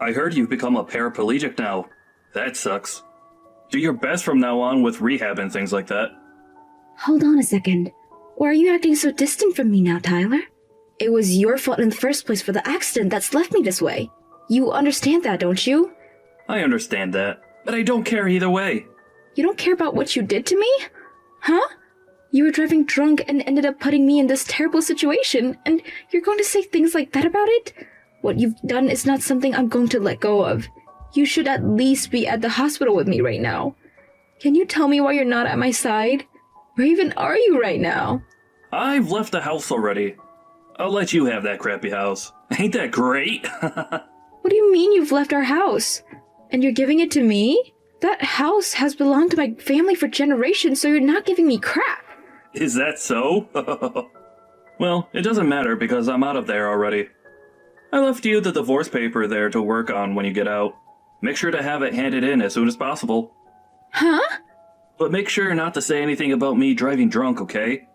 I heard you've become a paraplegic now. That sucks. Do your best from now on with rehab and things like that. Hold on a second. Why are you acting so distant from me now, Tyler? It was your fault in the first place for the accident that's left me this way. You understand that, don't you? I understand that, but I don't care either way. You don't care about what you did to me? Huh? You were driving drunk and ended up putting me in this terrible situation, and you're going to say things like that about it? What you've done is not something I'm going to let go of. You should at least be at the hospital with me right now. Can you tell me why you're not at my side? Where even are you right now? I've left the house already. I'll let you have that crappy house. Ain't that great? What do you mean you've left our house? And you're giving it to me? That house has belonged to my family for generations, so you're not giving me crap. Is that so? Well, it doesn't matter because I'm out of there already. I left you the divorce paper there to work on when you get out. Make sure to have it handed in as soon as possible. Huh? But make sure not to say anything about me driving drunk, okay?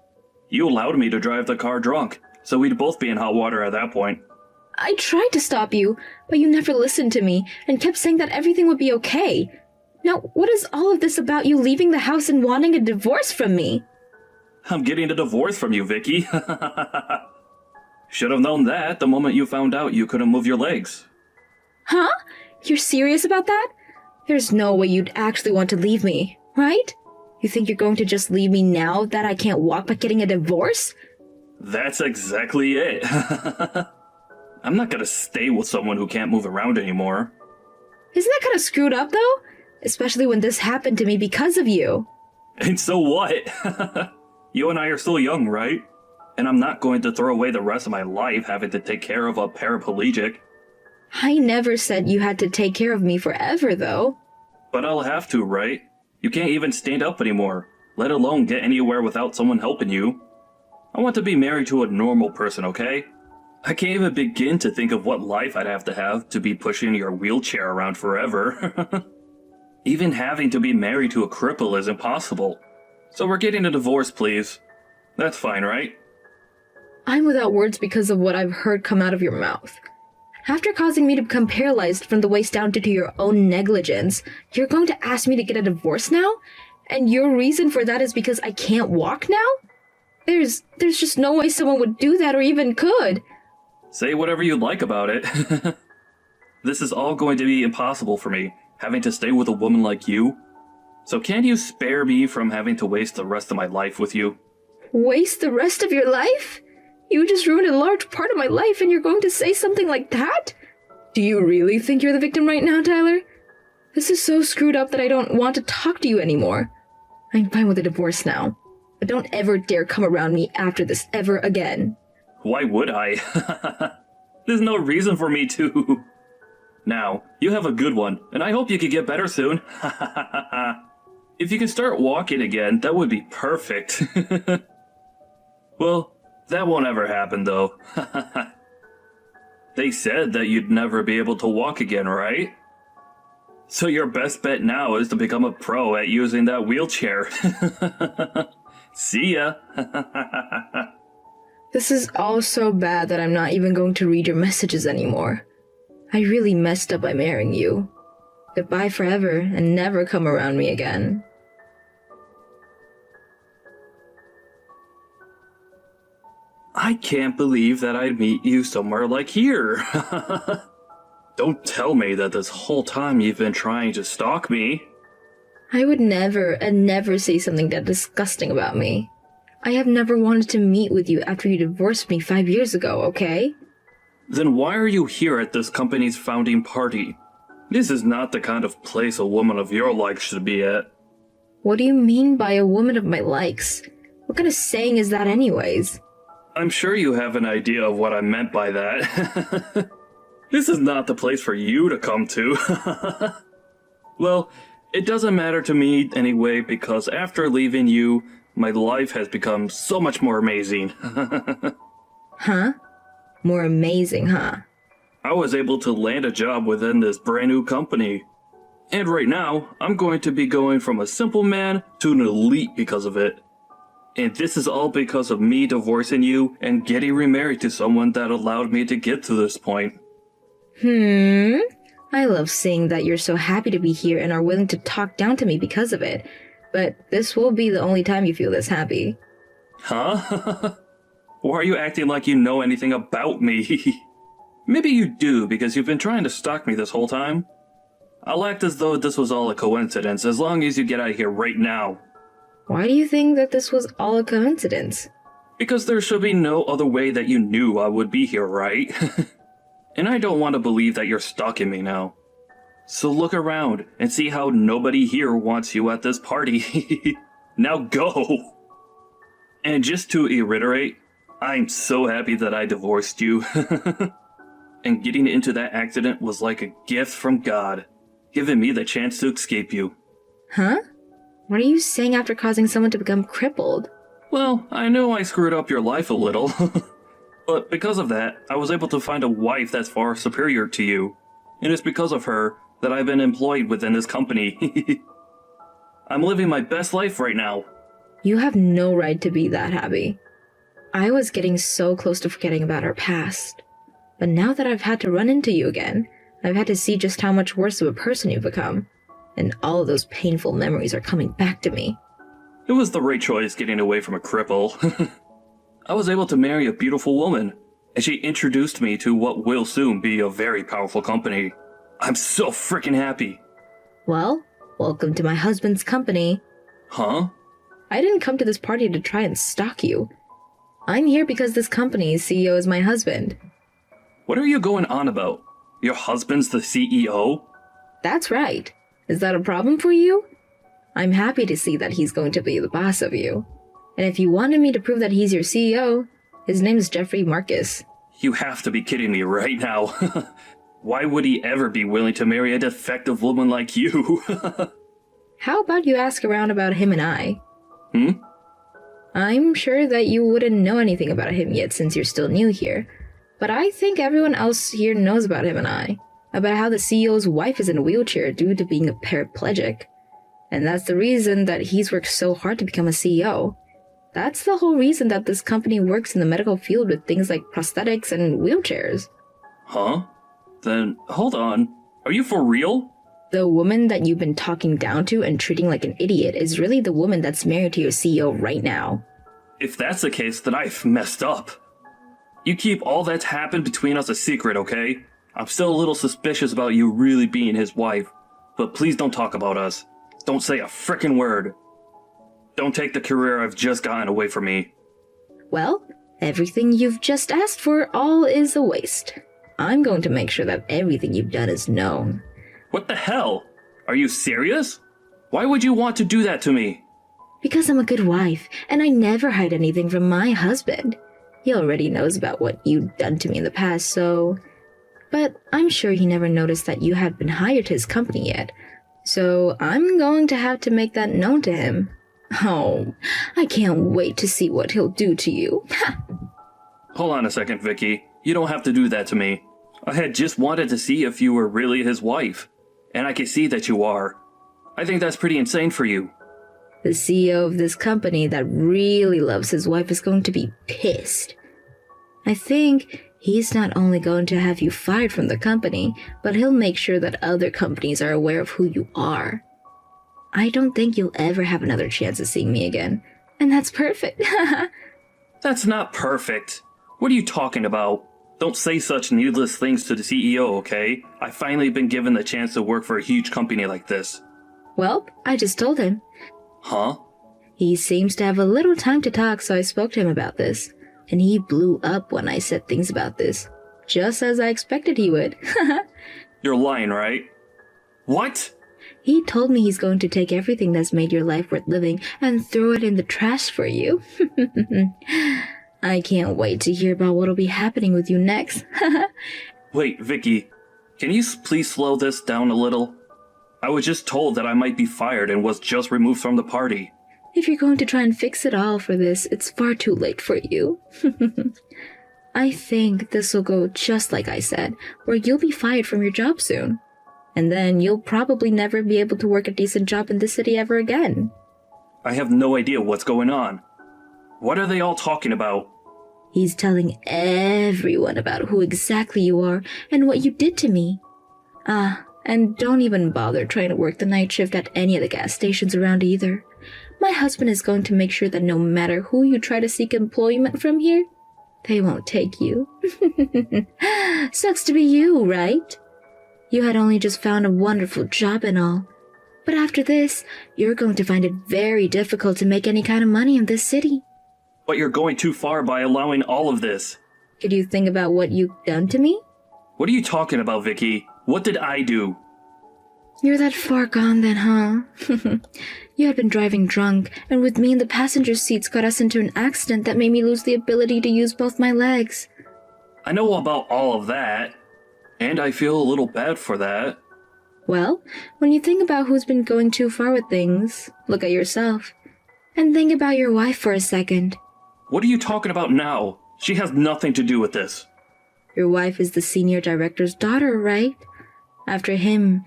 You allowed me to drive the car drunk, so we'd both be in hot water at that point. I tried to stop you, but you never listened to me and kept saying that everything would be okay. Now, what is all of this about you leaving the house and wanting a divorce from me? I'm getting a divorce from you, Vicky. Should have known that the moment you found out you couldn't move your legs. Huh? You're serious about that? There's no way you'd actually want to leave me, right? You think you're going to just leave me now that I can't walk by getting a divorce? That's exactly it. I'm not gonna stay with someone who can't move around anymore. Isn't that kind of screwed up, though? Especially when this happened to me because of you. And so what? You and I are still young, right? And I'm not going to throw away the rest of my life having to take care of a paraplegic. I never said you had to take care of me forever, though. But I'll have to, right? You can't even stand up anymore, let alone get anywhere without someone helping you. I want to be married to a normal person, okay? I can't even begin to think of what life I'd have to be pushing your wheelchair around forever. Even having to be married to a cripple is impossible. So we're getting a divorce, please. That's fine, right? I'm without words because of what I've heard come out of your mouth. After causing me to become paralyzed from the waist down due to your own negligence, you're going to ask me to get a divorce now? And your reason for that is because I can't walk now? There's just no way someone would do that or even could. Say whatever you like about it. This is all going to be impossible for me, having to stay with a woman like you. So can you spare me from having to waste the rest of my life with you? Waste the rest of your life? You just ruined a large part of my life and you're going to say something like that? Do you really think you're the victim right now, Tyler? This is so screwed up that I don't want to talk to you anymore. I'm fine with a divorce now, but don't ever dare come around me after this ever again. Why would I? There's no reason for me to. Now, you have a good one, and I hope you can get better soon. If you can start walking again, that would be perfect. Well, that won't ever happen, though. They said that you'd never be able to walk again, right? So your best bet now is to become a pro at using that wheelchair. See ya. This is all so bad that I'm not even going to read your messages anymore. I really messed up by marrying you. Goodbye forever and never come around me again. I can't believe that I'd meet you somewhere like here. Don't tell me that this whole time you've been trying to stalk me. I would never and never say something that disgusting about me. I have never wanted to meet with you after you divorced me 5 years ago, okay? Then why are you here at this company's founding party? This is not the kind of place a woman of your likes should be at. What do you mean by a woman of my likes? What kind of saying is that anyways? I'm sure you have an idea of what I meant by that. This is not the place for you to come to. Well, it doesn't matter to me anyway because after leaving you, my life has become so much more amazing. Huh? More amazing, huh? I was able to land a job within this brand new company. And right now, I'm going to be going from a simple man to an elite because of it. And this is all because of me divorcing you and getting remarried to someone that allowed me to get to this point. I love seeing that you're so happy to be here and are willing to talk down to me because of it. But this will be the only time you feel this happy. Huh? Why are you acting like you know anything about me? Maybe you do, because you've been trying to stalk me this whole time. I'll act as though this was all a coincidence, as long as you get out of here right now. Why do you think that this was all a coincidence? Because there should be no other way that you knew I would be here, right? And I don't want to believe that you're stalking me now. So look around and see how nobody here wants you at this party. Now go! And just to reiterate, I'm so happy that I divorced you. And getting into that accident was like a gift from God, giving me the chance to escape you. Huh? What are you saying after causing someone to become crippled? Well, I know I screwed up your life a little. But because of that, I was able to find a wife that's far superior to you. And it's because of her that I've been employed within this company. I'm living my best life right now. You have no right to be that happy. I was getting so close to forgetting about our past. But now that I've had to run into you again, I've had to see just how much worse of a person you've become. And all of those painful memories are coming back to me. It was the right choice getting away from a cripple. I was able to marry a beautiful woman, and she introduced me to what will soon be a very powerful company. I'm so freaking happy. Well, welcome to my husband's company. Huh? I didn't come to this party to try and stalk you. I'm here because this company's CEO is my husband. What are you going on about? Your husband's the CEO? That's right. Is that a problem for you? I'm happy to see that he's going to be the boss of you. And if you wanted me to prove that he's your CEO, his name's Jeffrey Marcus. You have to be kidding me right now. Why would he ever be willing to marry a defective woman like you? How about you ask around about him and I? Hmm? I'm sure that you wouldn't know anything about him yet since you're still new here. But I think everyone else here knows about him and I. About how the CEO's wife is in a wheelchair due to being a paraplegic. And that's the reason that he's worked so hard to become a CEO. That's the whole reason that this company works in the medical field with things like prosthetics and wheelchairs. Huh? Then, hold on. Are you for real? The woman that you've been talking down to and treating like an idiot is really the woman that's married to your CEO right now. If that's the case, then I've messed up. You keep all that's happened between us a secret, okay? I'm still a little suspicious about you really being his wife, but please don't talk about us. Don't say a frickin' word. Don't take the career I've just gotten away from me. Well, everything you've just asked for all is a waste. I'm going to make sure that everything you've done is known. What the hell? Are you serious? Why would you want to do that to me? Because I'm a good wife, and I never hide anything from my husband. He already knows about what you've done to me in the past, so... But I'm sure he never noticed that you had been hired to his company yet. So I'm going to have to make that known to him. Oh, I can't wait to see what he'll do to you. Hold on a second, Vicky. You don't have to do that to me. I had just wanted to see if you were really his wife. And I can see that you are. I think that's pretty insane for you. The CEO of this company that really loves his wife is going to be pissed. I think he's not only going to have you fired from the company, but he'll make sure that other companies are aware of who you are. I don't think you'll ever have another chance of seeing me again. And that's perfect. That's not perfect. What are you talking about? Don't say such needless things to the CEO, okay? I've finally been given the chance to work for a huge company like this. Well, I just told him. Huh? He seems to have a little time to talk, so I spoke to him about this. And he blew up when I said things about this. Just as I expected he would. You're lying, right? What? He told me he's going to take everything that's made your life worth living and throw it in the trash for you. I can't wait to hear about what'll be happening with you next. Wait, Vicky. Can you please slow this down a little? I was just told that I might be fired and was just removed from the party. If you're going to try and fix it all for this, it's far too late for you. I think this will go just like I said, where you'll be fired from your job soon. And then you'll probably never be able to work a decent job in this city ever again. I have no idea what's going on. What are they all talking about? He's telling everyone about who exactly you are and what you did to me. Ah, And don't even bother trying to work the night shift at any of the gas stations around either. My husband is going to make sure that no matter who you try to seek employment from here, they won't take you. Sucks to be you, right? You had only just found a wonderful job and all. But after this, you're going to find it very difficult to make any kind of money in this city. But you're going too far by allowing all of this. Could you think about what you've done to me? What are you talking about, Vicky? What did I do? You're that far gone then, huh? You had been driving drunk, and with me in the passenger seats got us into an accident that made me lose the ability to use both my legs. I know about all of that, and I feel a little bad for that. Well, when you think about who's been going too far with things, look at yourself. And think about your wife for a second. What are you talking about now? She has nothing to do with this. Your wife is the senior director's daughter, right? After him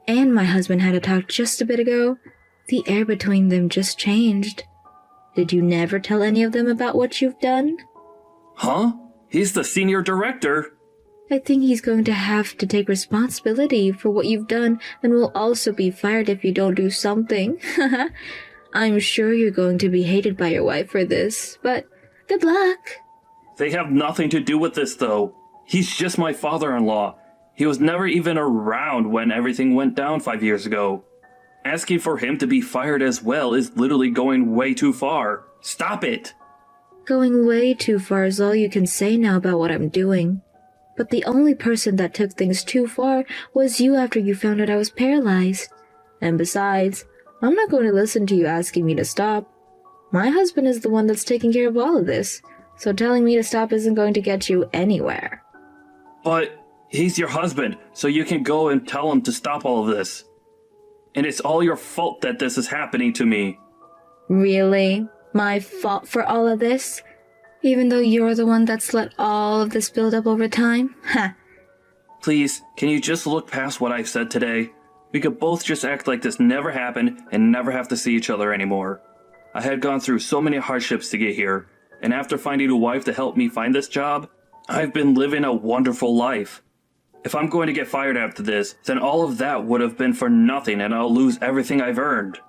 and my husband had a talk just a bit ago, the air between them just changed. Did you never tell any of them about what you've done? Huh? He's the senior director. I think he's going to have to take responsibility for what you've done and will also be fired if you don't do something. I'm sure you're going to be hated by your wife for this, but good luck. They have nothing to do with this, though. He's just my father-in-law. He was never even around when everything went down 5 years ago. Asking for him to be fired as well is literally going way too far. Stop it! Going way too far is all you can say now about what I'm doing. But the only person that took things too far was you after you found out I was paralyzed. And besides, I'm not going to listen to you asking me to stop. My husband is the one that's taking care of all of this, so telling me to stop isn't going to get you anywhere. But he's your husband, so you can go and tell him to stop all of this. And it's all your fault that this is happening to me. Really? My fault for all of this? Even though you're the one that's let all of this build up over time? Ha! Please, can you just look past what I've said today? We could both just act like this never happened and never have to see each other anymore. I had gone through so many hardships to get here, and after finding a wife to help me find this job, I've been living a wonderful life. If I'm going to get fired after this, then all of that would have been for nothing and I'll lose everything I've earned.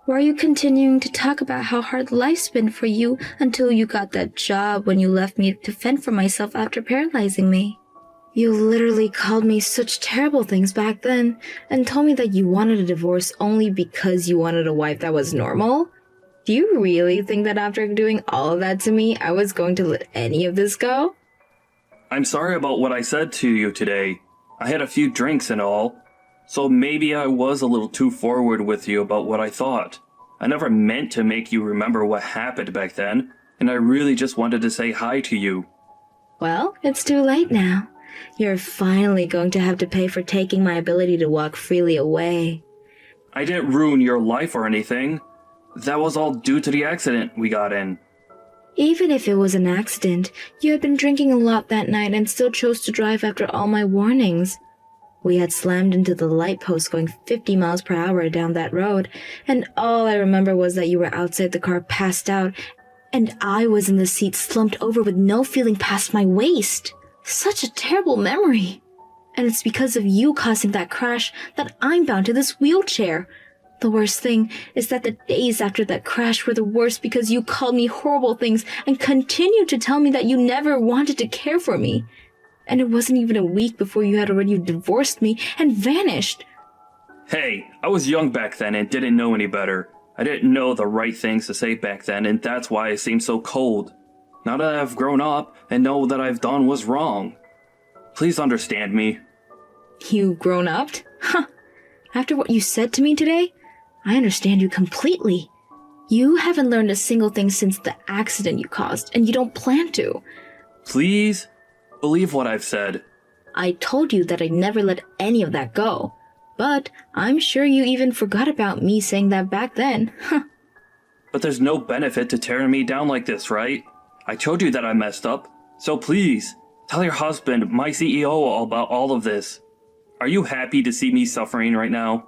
Why are you continuing to talk about how hard life's been for you until you got that job when you left me to fend for myself after paralyzing me? You literally called me such terrible things back then and told me that you wanted a divorce only because you wanted a wife that was normal? Do you really think that after doing all of that to me, I was going to let any of this go? I'm sorry about what I said to you today. I had a few drinks and all, so maybe I was a little too forward with you about what I thought. I never meant to make you remember what happened back then, and I really just wanted to say hi to you. Well, it's too late now. You're finally going to have to pay for taking my ability to walk freely away. I didn't ruin your life or anything. That was all due to the accident we got in. Even if it was an accident, you had been drinking a lot that night and still chose to drive after all my warnings. We had slammed into the light post going 50 miles per hour down that road, and all I remember was that you were outside the car passed out, and I was in the seat slumped over with no feeling past my waist. Such a terrible memory. And it's because of you causing that crash that I'm bound to this wheelchair. The worst thing is that the days after that crash were the worst because you called me horrible things and continued to tell me that you never wanted to care for me. And it wasn't even a week before you had already divorced me and vanished. Hey, I was young back then and didn't know any better. I didn't know the right things to say back then, and that's why I seemed so cold. Now that I've grown up and know that I've done what's wrong, please understand me. You've grown up? Huh. After what you said to me today, I understand you completely. You haven't learned a single thing since the accident you caused, and you don't plan to. Please, believe what I've said. I told you that I'd never let any of that go. But I'm sure you even forgot about me saying that back then. But there's no benefit to tearing me down like this, right? I told you that I messed up. So please, tell your husband, my CEO, all about all of this. Are you happy to see me suffering right now?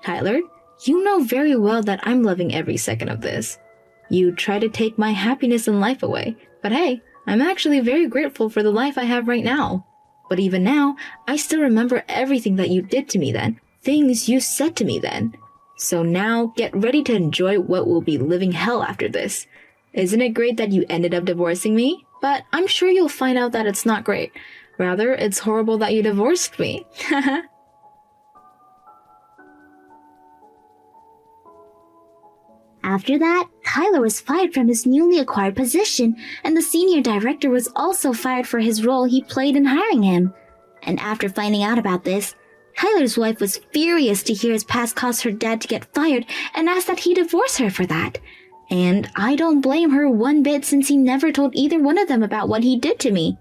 Tyler, you know very well that I'm loving every second of this. You try to take my happiness and life away, but hey, I'm actually very grateful for the life I have right now. But even now, I still remember everything that you did to me then, things you said to me then. So now, get ready to enjoy what will be living hell after this. Isn't it great that you ended up divorcing me? But I'm sure you'll find out that it's not great. Rather, it's horrible that you divorced me. After that, Tyler was fired from his newly acquired position, and the senior director was also fired for his role he played in hiring him. And after finding out about this, Tyler's wife was furious to hear his past caused her dad to get fired and asked that he divorce her for that. And I don't blame her one bit, since he never told either one of them about what he did to me.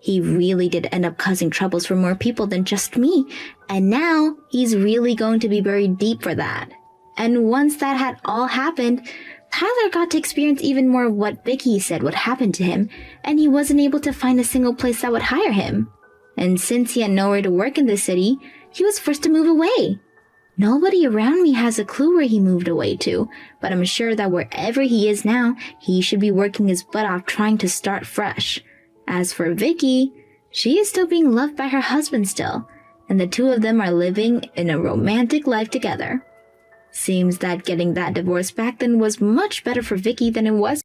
He really did end up causing troubles for more people than just me, and now he's really going to be buried deep for that. And once that had all happened, Tyler got to experience even more of what Vicky said would happen to him, and he wasn't able to find a single place that would hire him. And since he had nowhere to work in the city, he was forced to move away. Nobody around me has a clue where he moved away to, but I'm sure that wherever he is now, he should be working his butt off trying to start fresh. As for Vicky, she is still being loved by her husband still, and the two of them are living in a romantic life together. Seems that getting that divorce back then was much better for Vicky than it was